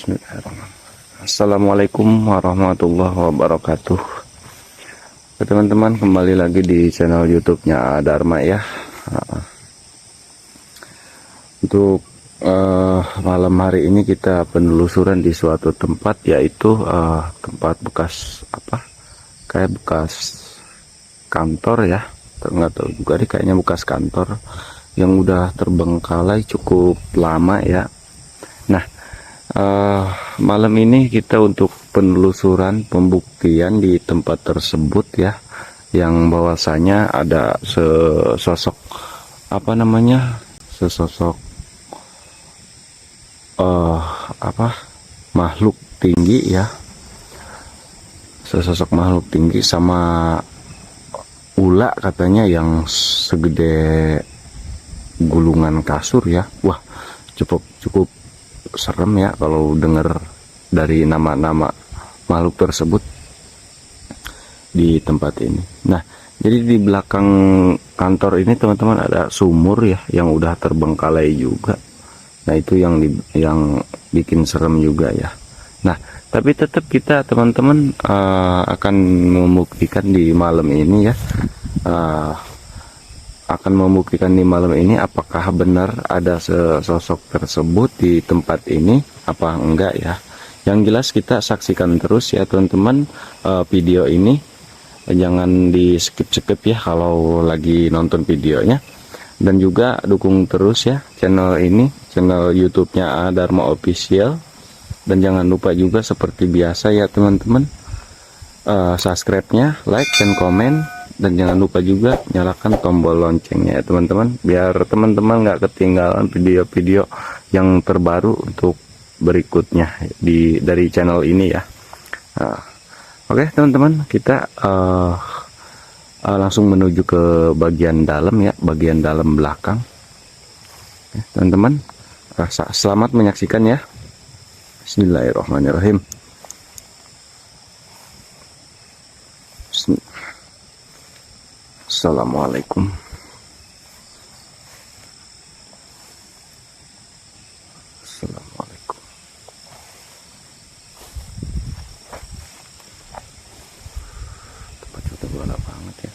Bismillahirrahmanirrahim. Assalamualaikum warahmatullahi wabarakatuh. Teman-teman, kembali lagi di channel YouTube-nya Dharma ya. Untuk malam hari ini kita penelusuran di suatu tempat, yaitu tempat bekas kayak bekas kantor ya. Nggak tahu juga nih, kayaknya bekas kantor yang udah terbengkalai cukup lama ya. Nah, malam ini kita untuk penelusuran pembuktian di tempat tersebut ya, yang bahwasanya ada sesosok sesosok makhluk tinggi ya, sesosok makhluk tinggi sama ula katanya yang segede gulungan kasur ya. Wah, cukup serem ya kalau dengar dari nama-nama makhluk tersebut di tempat ini. Nah, jadi di belakang kantor ini teman-teman ada sumur ya yang udah terbengkalai juga. Nah, itu yang bikin serem juga ya. Nah, tapi tetap kita teman-teman akan membuktikan di malam ini ya. Akan membuktikan di malam ini apakah benar ada sosok tersebut di tempat ini apa enggak ya. Yang jelas kita saksikan terus ya teman-teman video ini, jangan di skip ya kalau lagi nonton videonya, dan juga dukung terus ya channel ini, channel YouTube-nya Dharma Official. Dan jangan lupa juga seperti biasa ya teman-teman, subscribe-nya, like dan komen. Dan jangan lupa juga nyalakan tombol loncengnya ya teman-teman, biar teman-teman nggak ketinggalan video-video yang terbaru untuk berikutnya dari channel ini ya. Oke teman-teman, kita langsung menuju ke bagian dalam ya, bagian dalam belakang. Teman-teman, selamat menyaksikan ya. Bismillahirrahmanirrahim. Assalamualaikum. Assalamualaikum. Tempat foto gelap banget ya.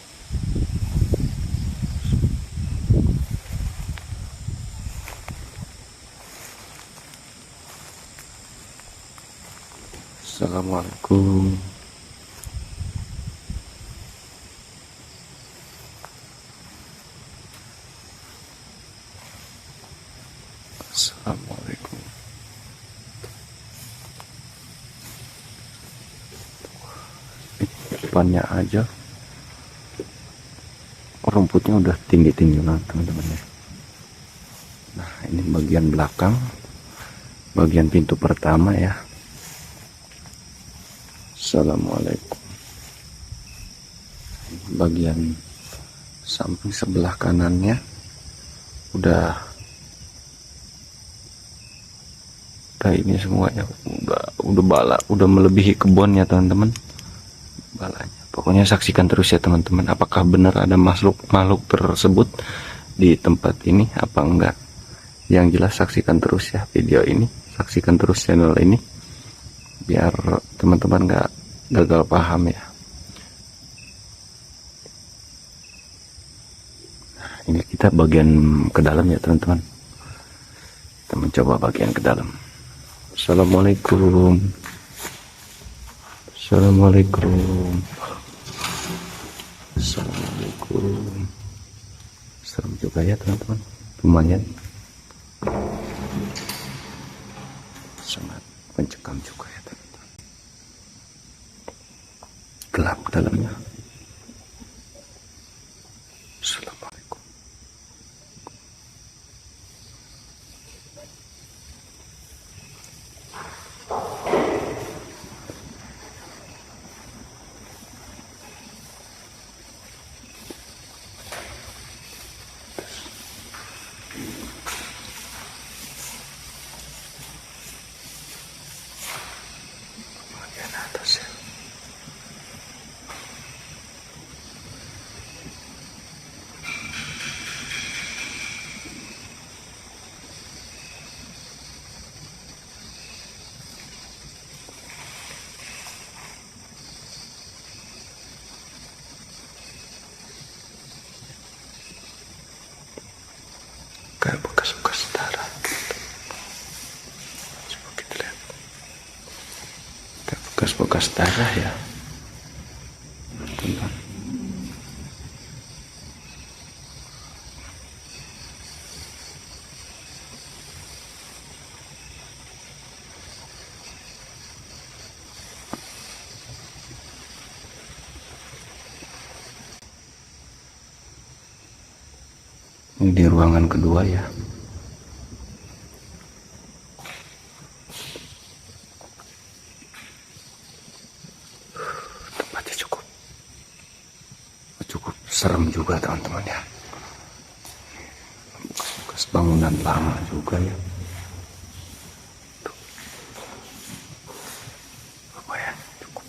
Assalamualaikum. Assalamualaikum. Depannya aja rumputnya udah tinggi-tinggi banget teman-teman ya. Nah, ini bagian belakang, bagian pintu pertama ya. Assalamualaikum. Bagian samping sebelah kanannya udah ini semuanya udah melebihi kebun ya teman-teman balanya. Pokoknya saksikan terus ya teman-teman, apakah benar ada makhluk tersebut di tempat ini apa enggak. Yang jelas saksikan terus ya video ini, saksikan terus channel ini biar teman-teman nggak gagal paham ya. Nah, ini kita bagian ke dalam ya teman-teman, kita mencoba bagian ke dalam. Assalamualaikum. Assalamualaikum. Assalamualaikum. Serem juga ya teman-teman, lumayan sangat mencekam juga ya teman-teman, gelap dalamnya. Assalamualaikum. Bagian atas ya. bekas-bekas darah ya teman. Ini di ruangan kedua ya. Tempatnya cukup serem juga teman-teman ya. Bekas bangunan lama juga ya. Lumayan cukup.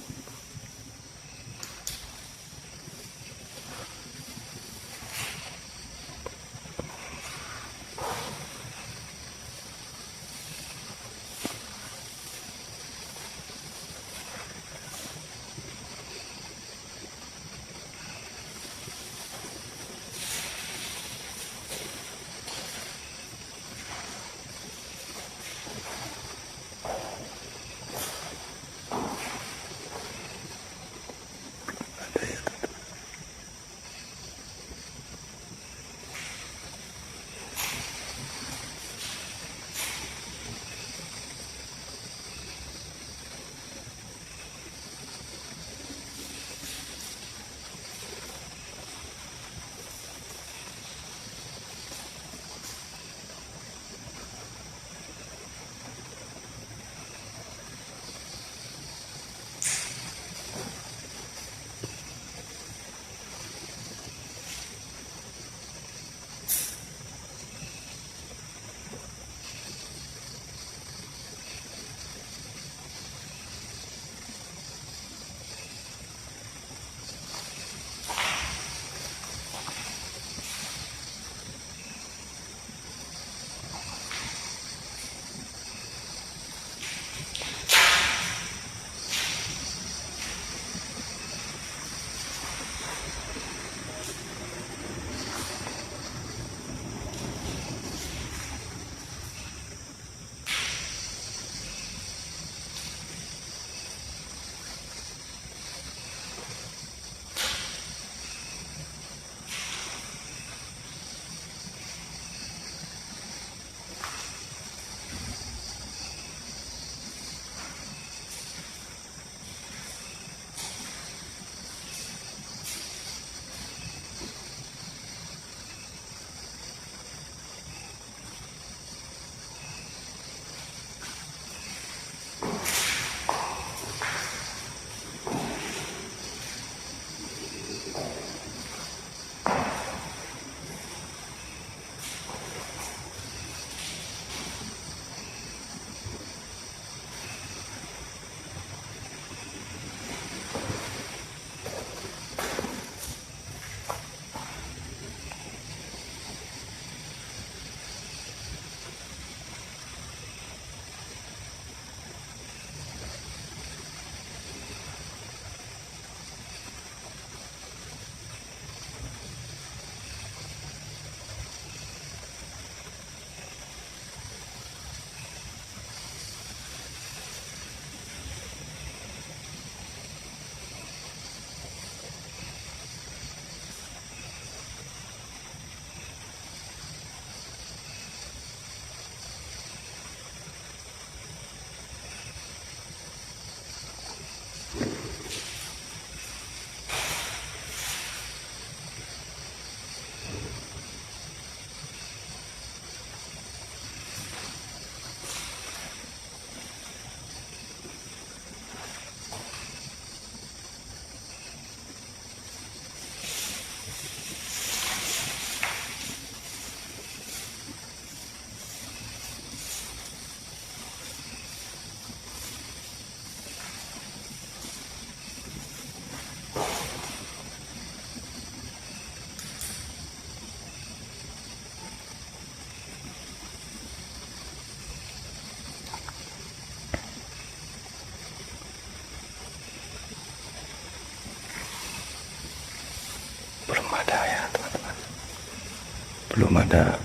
Belum ada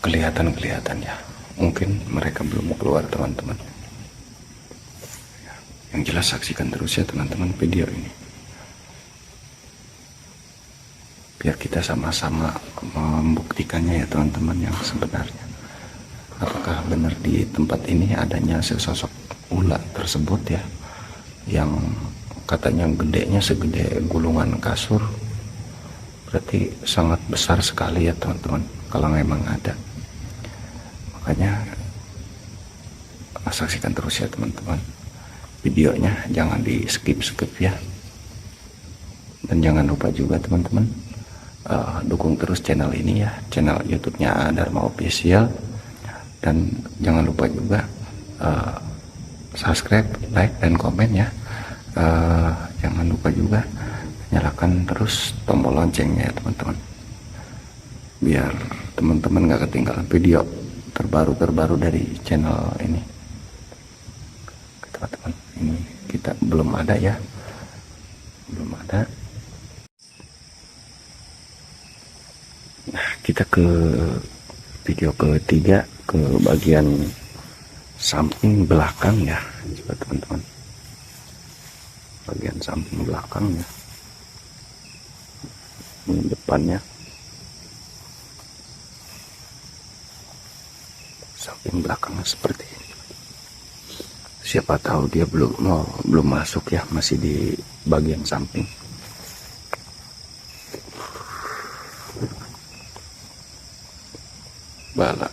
kelihatan ya, mungkin mereka belum keluar teman-teman. Yang jelas saksikan terus ya teman-teman video ini, biar kita sama-sama membuktikannya ya teman-teman yang sebenarnya. Apakah benar di tempat ini adanya sesosok ular tersebut ya, yang katanya gedenya segede gulungan kasur. Berarti sangat besar sekali ya teman-teman kalau memang ada. Makanya saksikan terus ya teman-teman videonya, jangan di skip ya. Dan jangan lupa juga teman-teman dukung terus channel ini ya, channel YouTube-nya Dharma Official. Dan jangan lupa juga subscribe, like, dan komen ya. Jangan lupa juga nyalakan terus tombol loncengnya ya teman-teman, biar teman-teman gak ketinggalan video terbaru dari channel ini teman-teman. Ini kita belum ada ya, belum ada. Nah, kita ke video ketiga, ke bagian samping belakang ya, coba teman-teman, bagian samping belakang ya. Ini depannya, samping belakangnya seperti ini. Siapa tahu dia belum masuk ya, masih di bagian samping. Bala.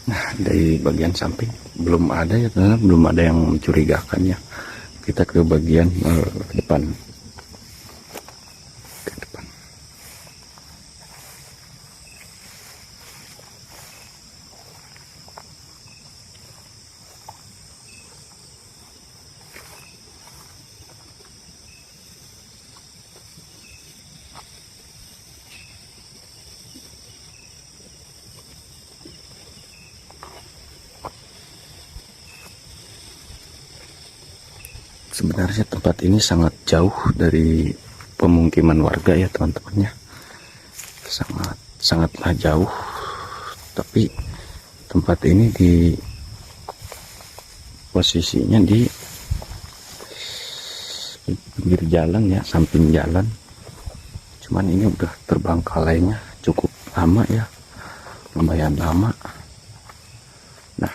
Nah, dari bagian samping belum ada ya teman-teman, belum ada yang mencurigakan ya. Kita ke bagian depan. Ke depan. Sebenarnya tempat ini sangat jauh dari pemukiman warga ya teman-teman ya, sangatlah jauh. Tapi tempat ini di posisinya di pinggir jalan ya, samping jalan. Cuman ini udah terbengkalainya cukup lama ya, lumayan lama. Nah,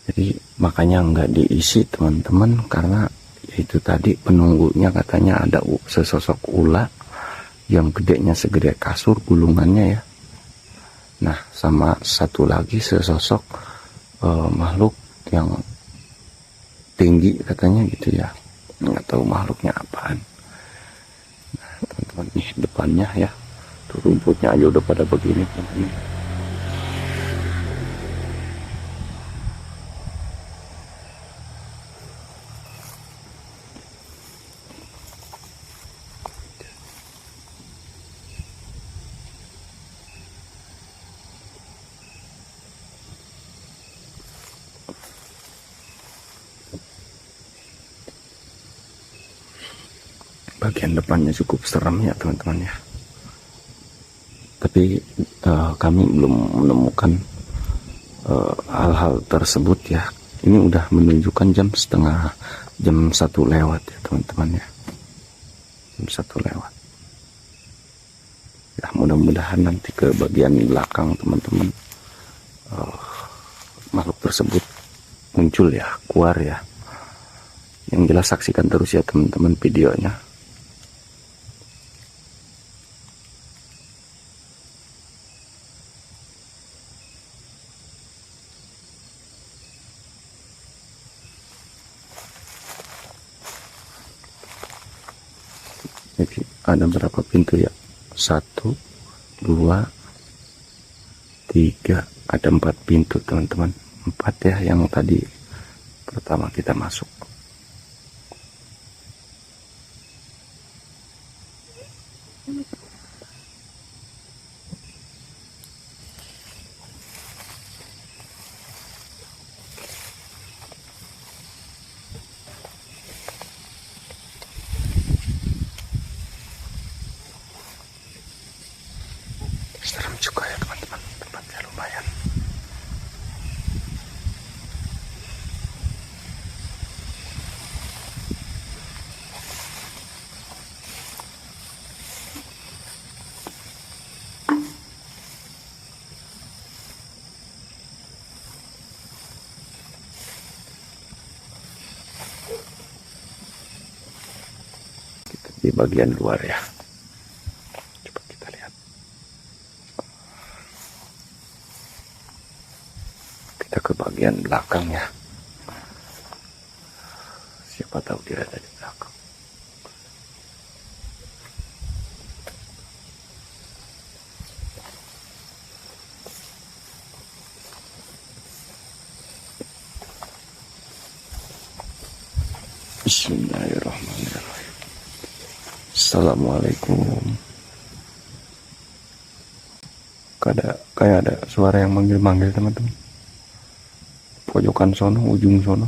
jadi makanya nggak diisi teman-teman, karena itu tadi penunggunya katanya ada sesosok ular yang gedenya segede kasur gulungannya ya. Nah, sama satu lagi sesosok makhluk yang tinggi katanya gitu ya, nggak tahu makhluknya apaan. Nah teman-teman, nih depannya ya, tuh rumputnya aja udah pada begini teman-teman. Bagian depannya cukup serem ya teman-teman ya. Tapi kami belum menemukan hal-hal tersebut ya. Ini udah menunjukkan jam 1 lewat ya teman-teman ya, jam 1 lewat ya. Mudah-mudahan nanti ke bagian belakang teman-teman makhluk tersebut muncul ya, keluar ya. Yang jelas saksikan terus ya teman-teman videonya. Jadi ada berapa pintu ya? 1, 2, 3, ada 4 pintu teman-teman. 4 ya yang tadi pertama kita masuk. Serem juga ya teman-teman, tempatnya lumayan. Kita di bagian luar ya. Coba kita lihat. Kita ke bagian belakang ya. Siapa tahu dia ada di belakang. Bismillahirrahmanirrahim. Assalamualaikum. Kayak ada suara yang manggil-manggil teman-teman. Pojokan sono, ujung sono.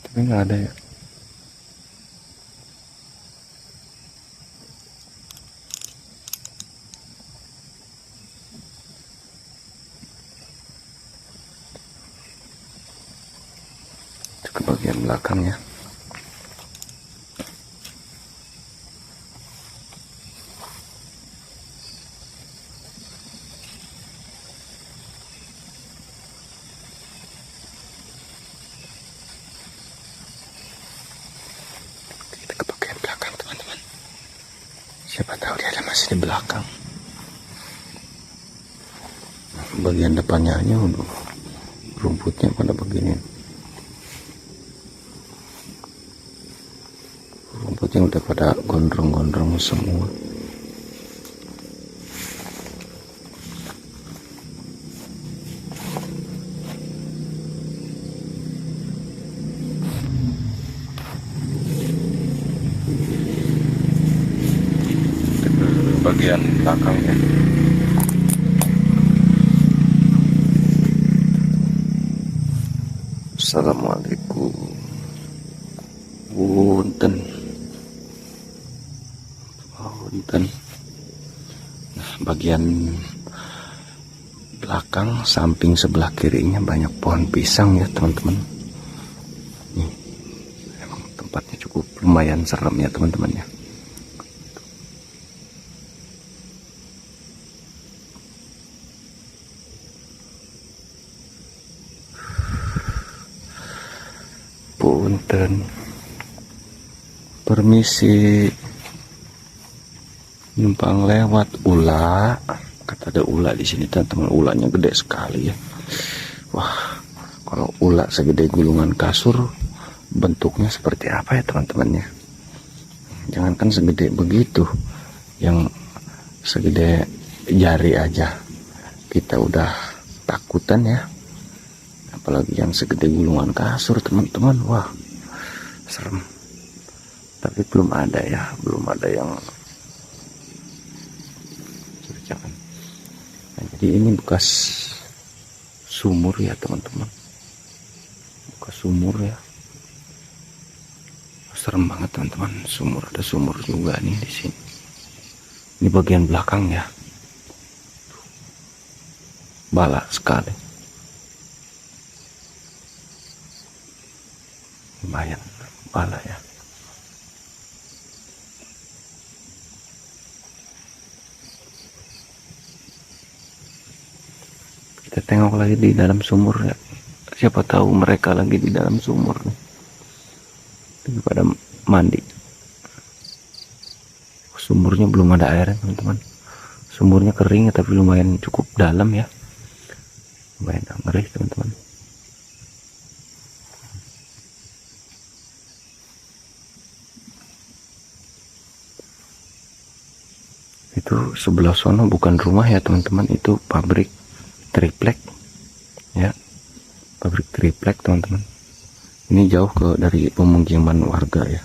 Tapi nggak ada ya. Itu ke bagian belakangnya. Kita ke bagian belakang teman-teman. Siapa tahu dia ada masih di belakang. Bagian depannya aja udah rumputnya pada begini. Rumputnya udah pada gondrong-gondrong semua. Bagian belakangnya. Assalamualaikum. Punten. Nah, bagian belakang samping sebelah kirinya banyak pohon pisang ya teman-teman. Nih, emang tempatnya cukup lumayan serem ya teman-teman ya. Punten, permisi, numpang lewat. Ula, kata ada ula di sini teman-teman. Ulanya gede sekali ya. Wah, kalau ula segede gulungan kasur, bentuknya seperti apa ya teman-teman ya? Jangankan segede begitu, yang segede jari aja kita udah takutan ya. Apalagi yang segede gulungan kasur teman-teman. Wah, serem. Tapi belum ada ya, belum ada yang cercakan. Nah, jadi ini bekas sumur ya teman-teman, bekas sumur ya. serem banget teman-teman. Sumur, ada sumur juga nih di sini. Ini bagian belakang ya. Bala sekali. Lumayan bala ya. Kita tengok lagi di dalam sumur ya. Siapa tahu mereka lagi di dalam sumur nih. Lagi pada mandi. Sumurnya belum ada air teman-teman. Sumurnya kering tapi lumayan cukup dalam ya. Lumayan ngeri teman-teman. Itu sebelah sono bukan rumah ya teman-teman, itu pabrik triplek ya, pabrik triplek teman-teman. Ini jauh dari pemukiman warga ya.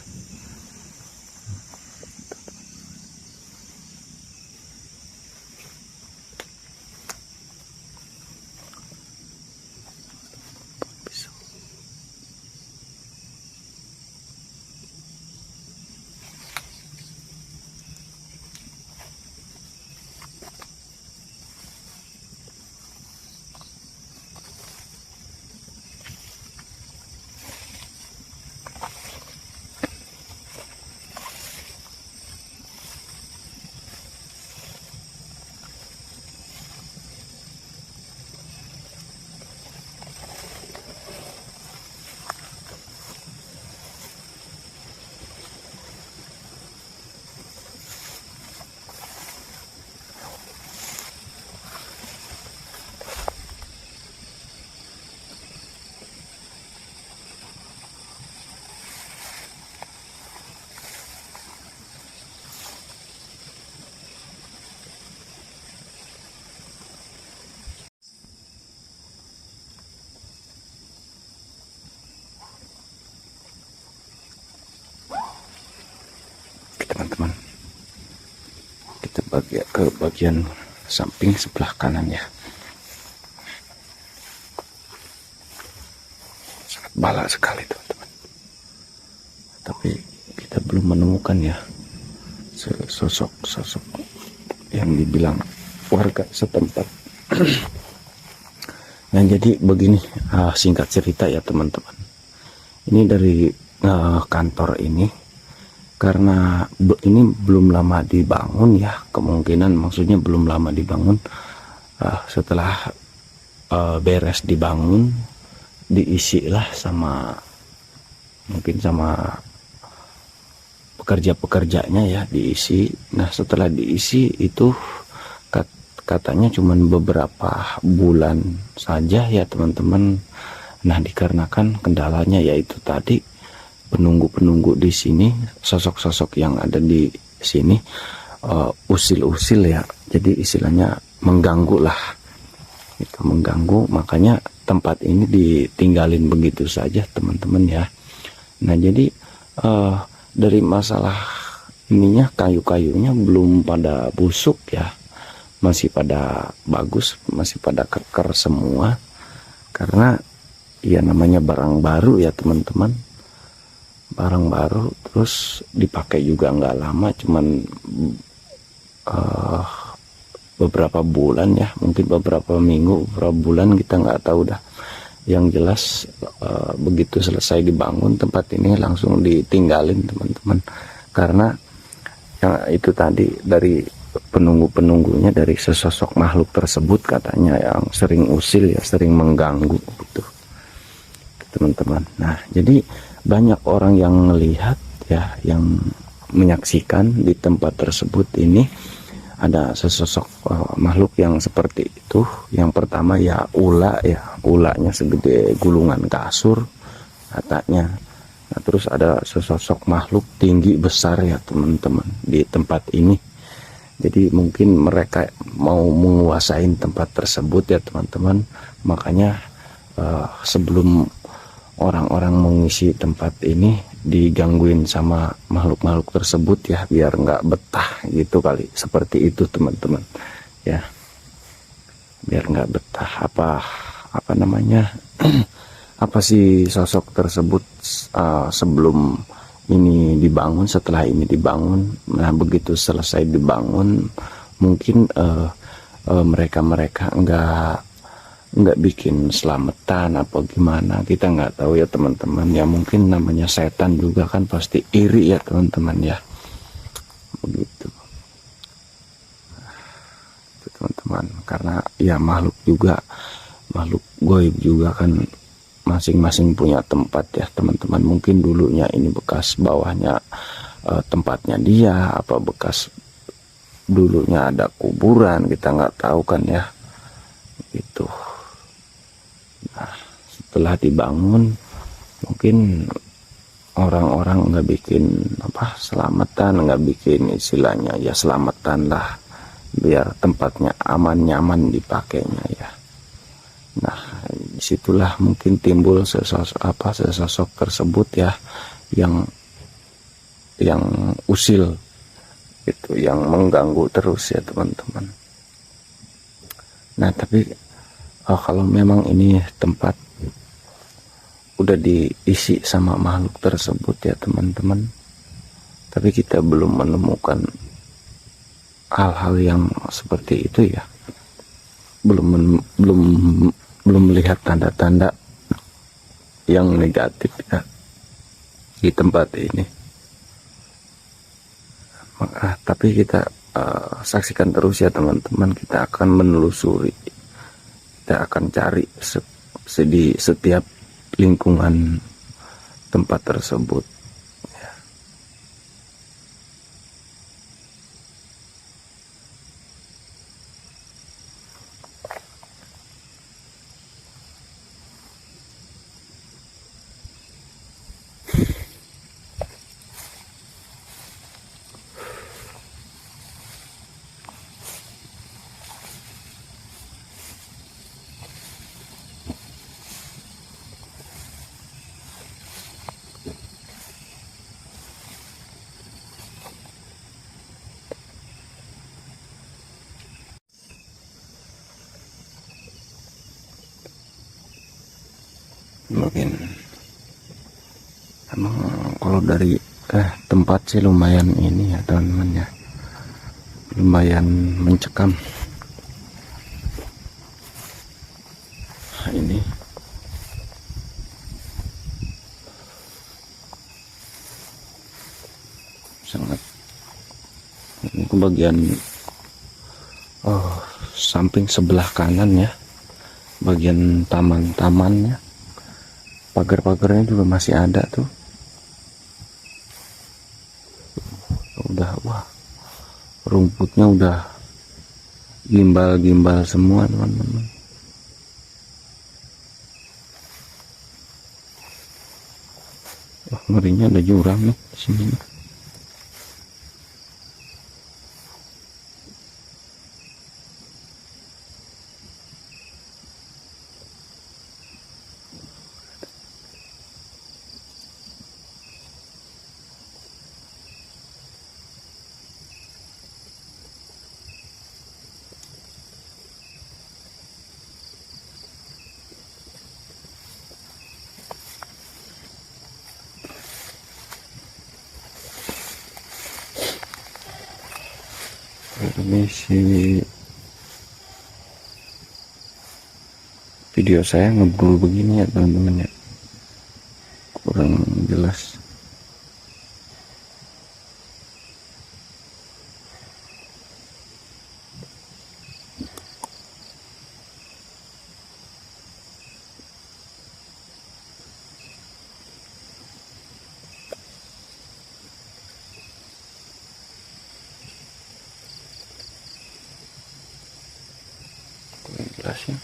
Teman-teman, kita ke bagian samping sebelah kanan ya. Sangat bala sekali teman-teman, tapi kita belum menemukan ya sosok yang dibilang warga setempat. Nah jadi begini, singkat cerita ya teman-teman, ini dari kantor ini, karena ini belum lama dibangun ya, kemungkinan maksudnya belum lama dibangun. Setelah beres dibangun, diisilah mungkin sama pekerja-pekerjanya ya, diisi. Nah setelah diisi itu katanya cuman beberapa bulan saja ya teman-teman. Nah dikarenakan kendalanya yaitu tadi penunggu-penunggu di sini, sosok-sosok yang ada di sini usil-usil ya, jadi istilahnya mengganggu lah, itu mengganggu, makanya tempat ini ditinggalin begitu saja teman-teman ya. Nah jadi dari masalah ininya, kayu-kayunya belum pada busuk ya, masih pada bagus, masih pada keker semua, karena ya namanya barang baru ya teman-teman, barang baru, terus dipakai juga nggak lama, cuman beberapa bulan ya, mungkin beberapa minggu, beberapa bulan, kita nggak tahu dah. Yang jelas begitu selesai dibangun tempat ini langsung ditinggalin teman-teman, karena yang itu tadi dari penunggu-penunggunya, dari sesosok makhluk tersebut katanya yang sering usil ya, sering mengganggu gitu teman-teman. Nah jadi banyak orang yang melihat ya, yang menyaksikan di tempat tersebut ini ada sesosok makhluk yang seperti itu. Yang pertama ya ula ya, ulanya segede gulungan kasur katanya. Nah, terus ada sesosok makhluk tinggi besar ya teman-teman di tempat ini. Jadi mungkin mereka mau menguasai tempat tersebut ya teman-teman, makanya sebelum orang-orang mengisi tempat ini digangguin sama makhluk-makhluk tersebut ya, biar nggak betah gitu kali, seperti itu teman-teman ya, biar nggak betah. Apa namanya apa sih sosok tersebut sebelum ini dibangun, setelah ini dibangun, nah begitu selesai dibangun mungkin mereka nggak bikin selamatan apa gimana, kita nggak tahu ya teman-teman ya. Mungkin namanya setan juga kan pasti iri ya teman-teman ya, begitu teman-teman. Karena ya makhluk juga, makhluk goib juga kan masing-masing punya tempat ya teman-teman. Mungkin dulunya ini bekas bawahnya tempatnya dia, apa bekas dulunya ada kuburan, kita nggak tahu kan ya, gitu. Nah setelah dibangun mungkin orang-orang nggak bikin apa selamatan, nggak bikin istilahnya ya selamatan lah, biar tempatnya aman nyaman dipakainya ya. Nah disitulah mungkin timbul sesosok tersebut ya, yang usil itu, yang mengganggu terus ya teman-teman. Nah tapi kalau memang ini tempat udah diisi sama makhluk tersebut ya teman-teman, tapi kita belum menemukan hal-hal yang seperti itu ya, belum melihat tanda-tanda yang negatif ya di tempat ini. Tapi kita saksikan terus ya teman-teman, kita akan menelusuri, kita akan cari di setiap lingkungan tempat tersebut. Mungkin emang kalau dari tempat sih lumayan ini ya teman-teman ya, lumayan mencekam. Ini sangat, ini ke bagian samping sebelah kanan ya, bagian taman-tamannya, pagar-pagarnya juga masih ada tuh. Udah, wah, rumputnya udah gimbal-gimbal semua teman-teman. Wah, ngerinya ada jurang nih di sini nih. Ini si video saya ngeblur begini ya teman-teman ya, kurang jelas. Kurang jelas ya.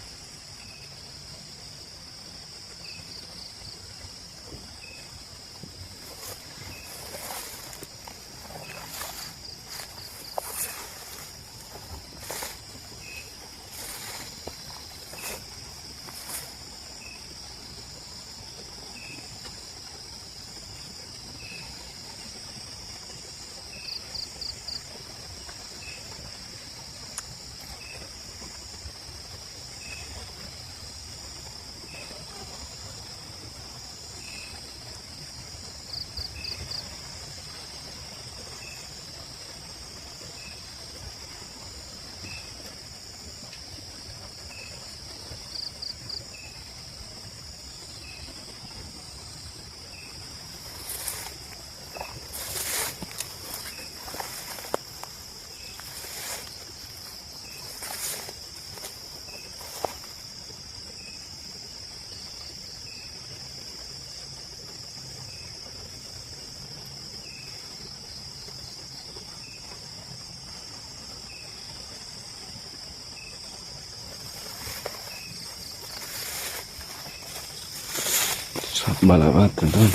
Sabala banget teman-teman.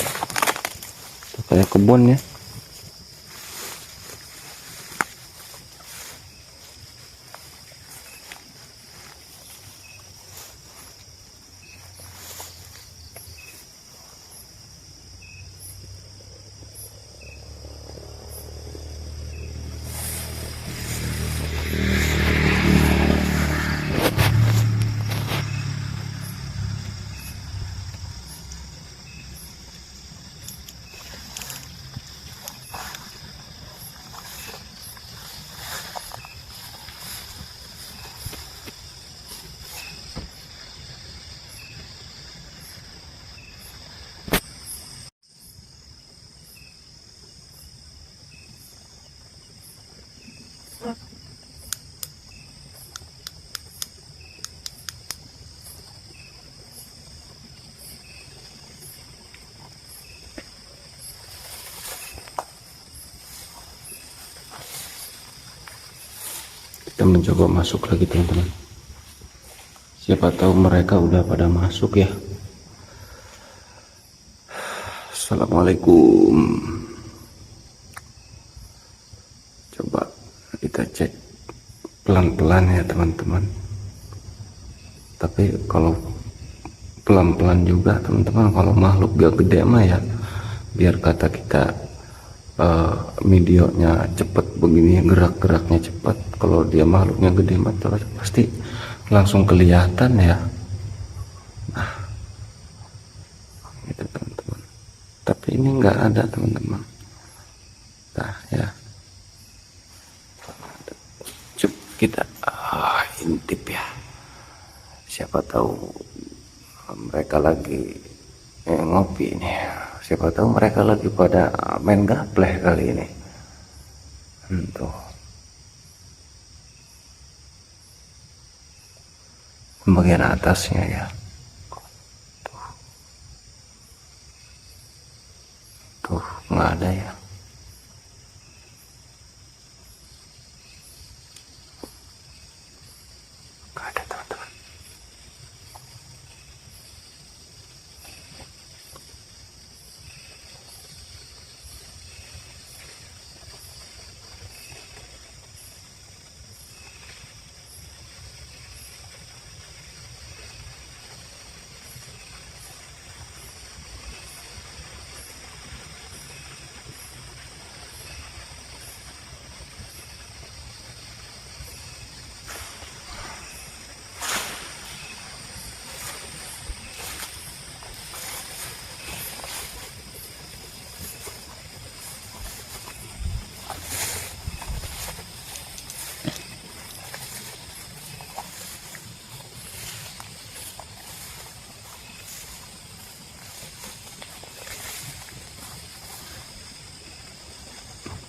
Kayak kebun ya. Kita mencoba masuk lagi teman-teman. Siapa tahu mereka udah pada masuk ya. Assalamualaikum. Coba kita cek pelan-pelan ya teman-teman. Tapi kalau pelan-pelan juga teman-teman, kalau makhluk gak gede mah ya biar kata kita videonya cepet begini, gerak-geraknya cepat. Kalau dia makhluknya gede mah pasti langsung kelihatan ya. Nah gitu teman-teman, tapi ini nggak ada teman-teman. Nah ya, coba kita intip ya, siapa tahu mereka lagi ngopi nih, siapa tahu mereka lagi pada main gapleh kali ini. Tuh bagian atasnya ya, tuh nggak ada ya. Nggak ada teman-teman.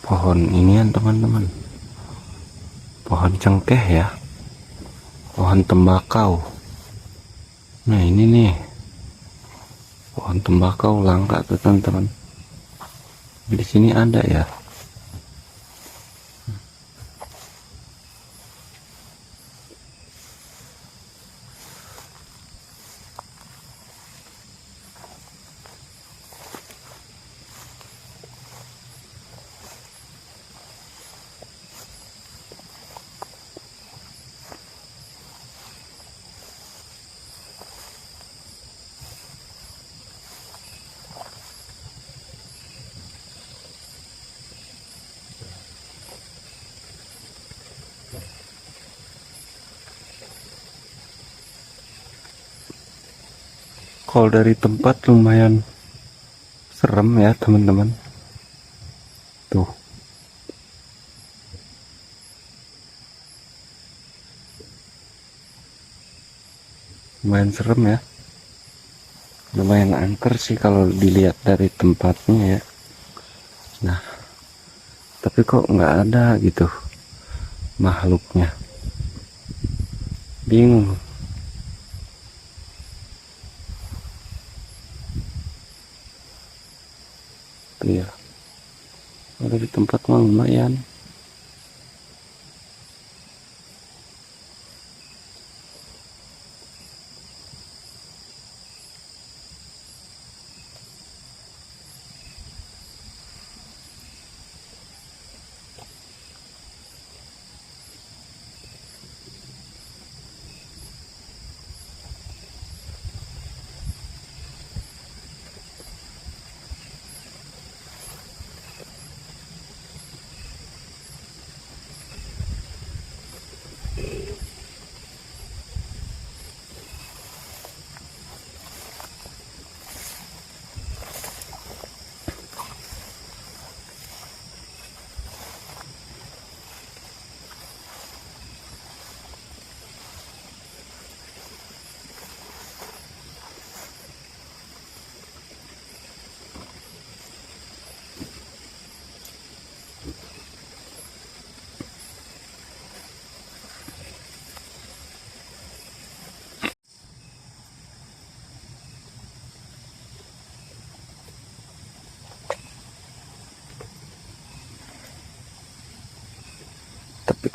Pohon inian teman-teman, pohon cengkeh ya, pohon tembakau. Nah ini nih pohon tembakau langka tuh teman-teman. Di sini ada ya. Kalau dari tempat lumayan serem ya teman-teman. Tuh lumayan serem ya, lumayan angker sih kalau dilihat dari tempatnya ya. Nah tapi kok nggak ada gitu makhluknya, bingung. Iya, kalau di tempat mah lumayan.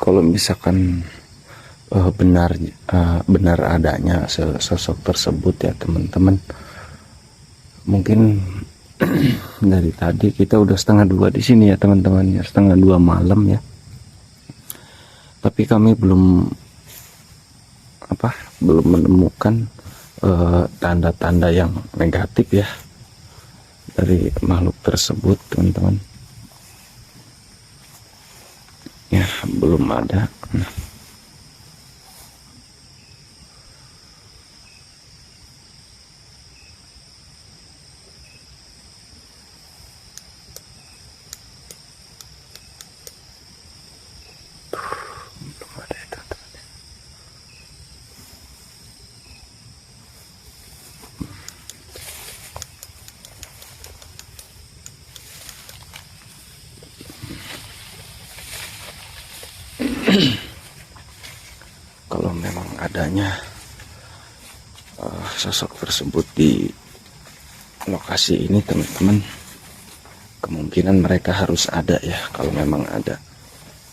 kalau misalkan benar adanya sosok tersebut ya teman-teman, mungkin dari tadi kita udah 1:30 di sini ya teman-teman ya, 1:30 malam ya, tapi kami belum menemukan tanda-tanda yang negatif ya dari makhluk tersebut teman-teman ya, belum ada. Kalau memang adanya sosok tersebut di lokasi ini teman-teman, kemungkinan mereka harus ada ya kalau memang ada,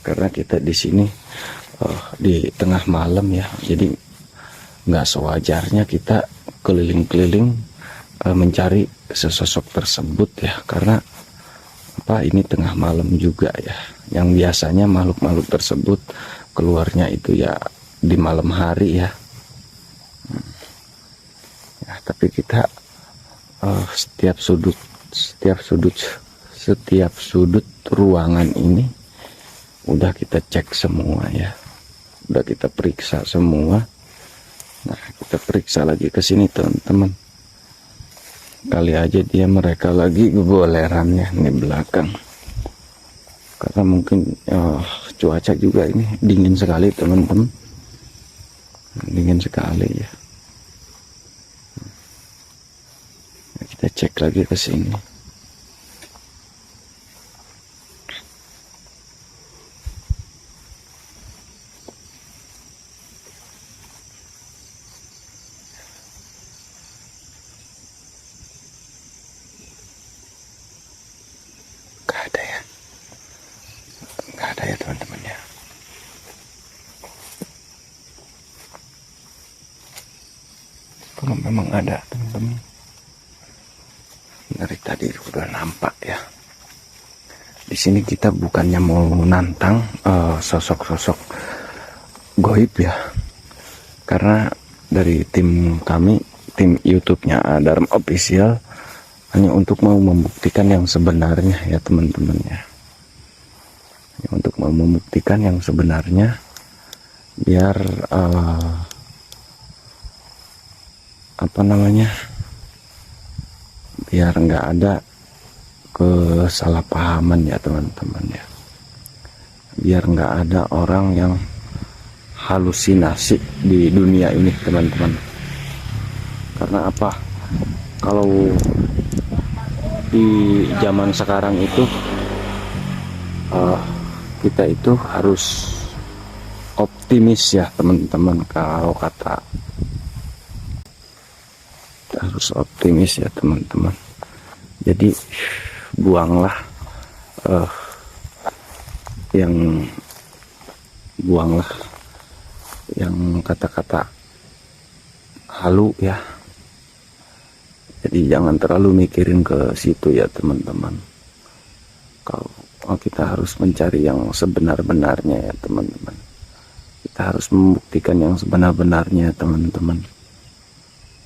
karena kita di sini di tengah malam ya, jadi nggak sewajarnya kita keliling-keliling mencari sosok tersebut ya, karena ini tengah malam juga ya, yang biasanya makhluk-makhluk tersebut keluarnya itu ya di malam hari ya. Tapi kita setiap sudut ruangan ini udah kita cek semua ya, udah kita periksa semua. Nah, kita periksa lagi ke sini teman-teman, kali aja mereka lagi goleran ya di belakang, karena mungkin cuaca juga ini dingin sekali teman-teman, dingin sekali ya. Nah, kita cek lagi ke sini. Nggak ada ya teman-teman ya. Kalau memang ada teman-teman, dari tadi udah nampak ya. Di sini kita bukannya mau nantang sosok-sosok goib ya, karena dari tim kami, tim YouTube-nya Dharma Official, hanya untuk mau membuktikan yang sebenarnya ya teman-teman ya. Untuk mau membuktikan yang sebenarnya, biar biar nggak ada kesalahpahaman ya teman-teman ya, biar nggak ada orang yang halusinasi di dunia ini teman-teman. Karena kalau di zaman sekarang itu kita itu harus optimis ya teman-teman. Kalau kata, kita harus optimis ya teman-teman. Jadi buanglah yang kata-kata halu ya. Jadi jangan terlalu mikirin ke situ ya teman-teman. Kalau kita harus mencari yang sebenar-benarnya ya teman-teman. Kita harus membuktikan yang sebenar-benarnya teman-teman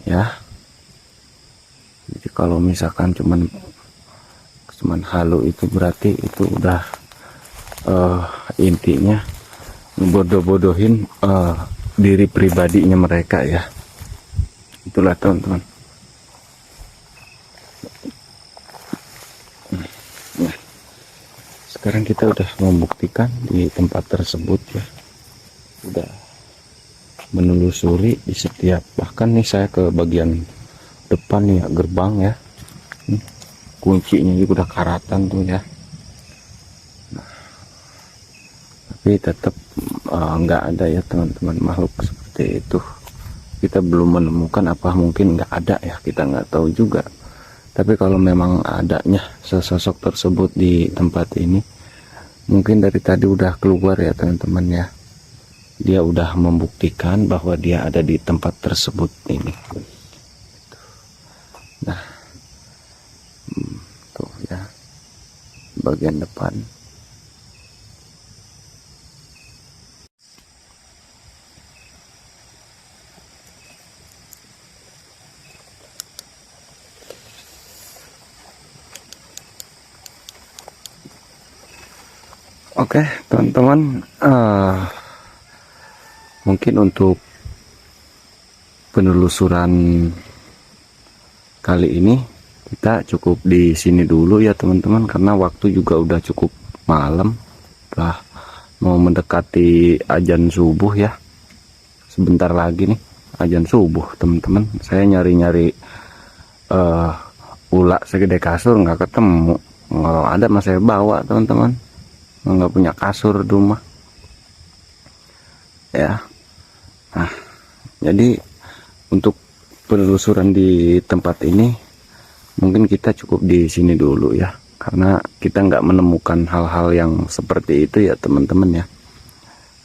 ya. Jadi kalau misalkan cuman halu, itu berarti itu udah intinya bodoh-bodohin diri pribadinya mereka ya. Itulah teman-teman. Nah, sekarang kita udah membuktikan di tempat tersebut ya, udah menelusuri di setiap, bahkan nih saya ke bagian depan ya, gerbang ya, kuncinya juga udah karatan tuh ya. Nah, tapi tetap nggak ada ya teman-teman makhluk seperti itu. Kita belum menemukan, mungkin nggak ada ya, kita nggak tahu juga. Tapi kalau memang adanya sosok tersebut di tempat ini, mungkin dari tadi udah keluar ya teman-teman ya. Dia udah membuktikan bahwa dia ada di tempat tersebut ini. Nah, tuh ya, bagian depan. Oke, teman-teman, mungkin untuk penelusuran kali ini kita cukup di sini dulu ya teman-teman, karena waktu juga udah cukup malam, udah mau mendekati azan subuh ya. Sebentar lagi nih azan subuh teman-teman. Saya nyari-nyari ular segede kasur nggak ketemu. Kalau ada mas saya bawa teman-teman, nggak punya kasur di rumah ya. Nah, jadi untuk penelusuran di tempat ini mungkin kita cukup di sini dulu ya, karena kita nggak menemukan hal-hal yang seperti itu ya teman-teman ya,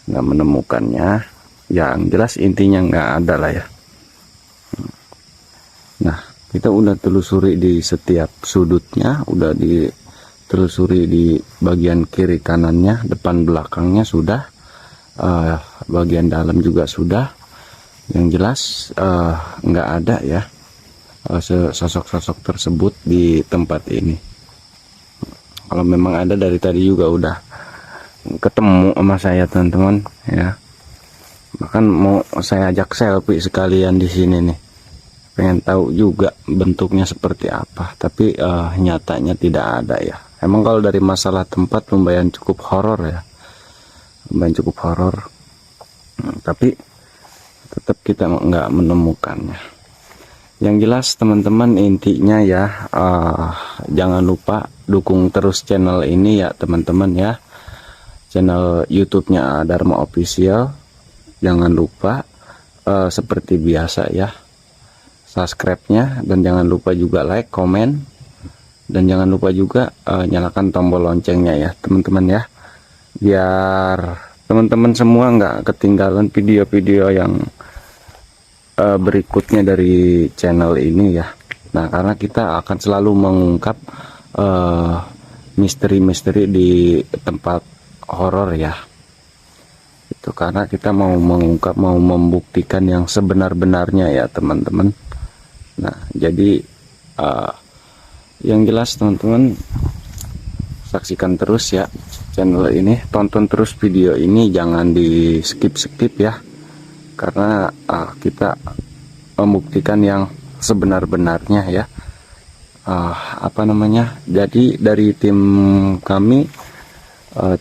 nggak menemukannya. Yang jelas intinya nggak ada lah ya. Nah, kita udah telusuri di setiap sudutnya, udah ditelusuri di bagian kiri kanannya, depan belakangnya sudah, bagian dalam juga sudah. Yang jelas nggak ada ya sosok-sosok tersebut di tempat ini. Kalau memang ada dari tadi juga udah ketemu sama saya teman-teman ya. Bahkan mau saya ajak selfie sekalian di sini nih, pengen tahu juga bentuknya seperti apa, tapi nyatanya tidak ada ya. Emang kalau dari masalah tempat lumayan cukup horor ya, lumayan cukup horor, tapi tetap kita nggak menemukannya. Yang jelas teman-teman, intinya ya, jangan lupa dukung terus channel ini ya teman-teman ya, channel YouTube-nya Dharma Official. Jangan lupa seperti biasa ya, subscribe-nya, dan jangan lupa juga like, komen, dan jangan lupa juga nyalakan tombol loncengnya ya teman-teman ya, biar teman-teman semua nggak ketinggalan video-video yang berikutnya dari channel ini ya. Nah, karena kita akan selalu mengungkap misteri-misteri di tempat horor ya. Itu karena kita mau mengungkap, mau membuktikan yang sebenar-benarnya ya teman-teman. Nah, jadi yang jelas teman-teman, saksikan terus ya channel ini, tonton terus video ini, jangan di skip-skip ya, karena kita membuktikan yang sebenar-benarnya ya. Apa namanya, jadi dari tim kami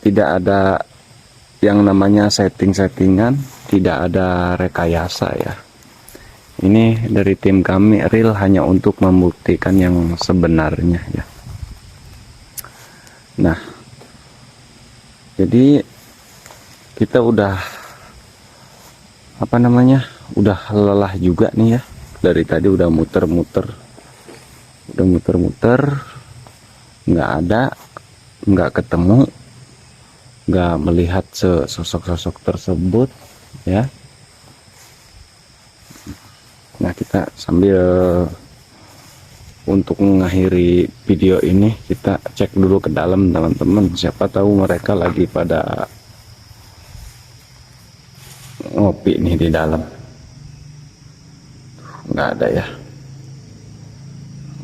tidak ada yang namanya setting-settingan, tidak ada rekayasa ya. Ini dari tim kami real hanya untuk membuktikan yang sebenarnya ya. Nah, jadi kita udah apa namanya, udah lelah juga nih ya, dari tadi udah muter-muter, nggak ada, nggak ketemu, nggak melihat sosok-sosok tersebut ya. Nah, kita sambil untuk mengakhiri video ini, kita cek dulu ke dalam teman-teman, siapa tahu mereka lagi pada ngopi nih di dalam. Nggak ada ya,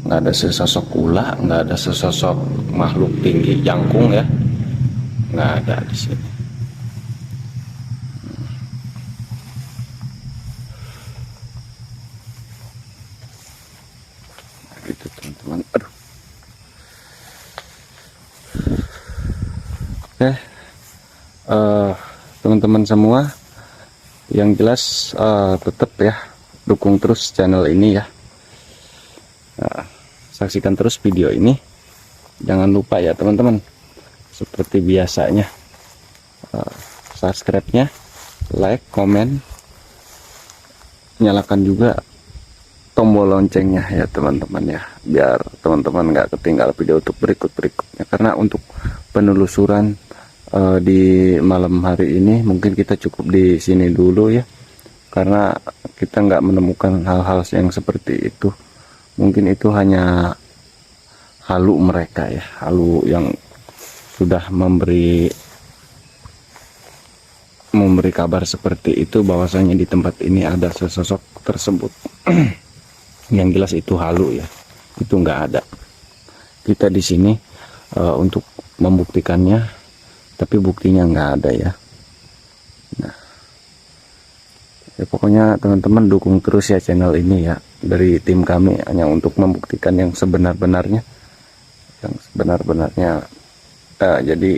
nggak ada sesosok ular, nggak ada sesosok makhluk tinggi jangkung ya, nggak ada di sini. Nah, gitu teman-teman. Aduh. Oke, teman-teman semua, yang jelas tetap ya dukung terus channel ini ya. Saksikan terus video ini, jangan lupa ya teman-teman, seperti biasanya subscribe-nya, like, komen, nyalakan juga tombol loncengnya ya teman-teman ya, biar teman-teman nggak ketinggal video untuk berikutnya. Karena untuk penelusuran di malam hari ini mungkin kita cukup di sini dulu ya, karena kita nggak menemukan hal-hal yang seperti itu. Mungkin itu hanya halu mereka ya, halu yang sudah memberi kabar seperti itu, bahwasanya di tempat ini ada sesosok tersebut. Yang jelas itu halu ya, itu nggak ada. Kita di sini untuk membuktikannya, tapi buktinya nggak ada ya. Nah, ya pokoknya teman-teman dukung terus ya channel ini ya, dari tim kami hanya untuk membuktikan yang sebenar-benarnya, jadi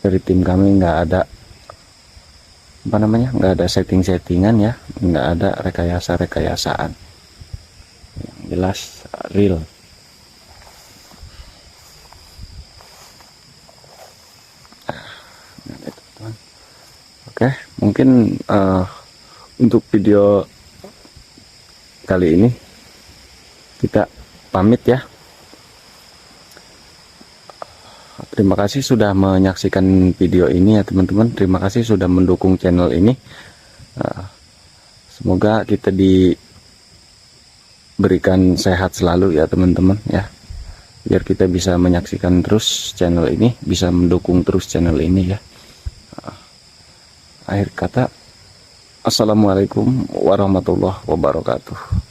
dari tim kami nggak ada nggak ada setting-settingan ya, nggak ada rekayasa-rekayasaan, yang jelas real. Oke, mungkin untuk video kali ini kita pamit ya. Terima kasih sudah menyaksikan video ini ya teman-teman. Terima kasih sudah mendukung channel ini. Semoga kita diberikan sehat selalu ya teman-teman ya, biar kita bisa menyaksikan terus channel ini, bisa mendukung terus channel ini ya. Akhir kata, assalamualaikum warahmatullahi wabarakatuh.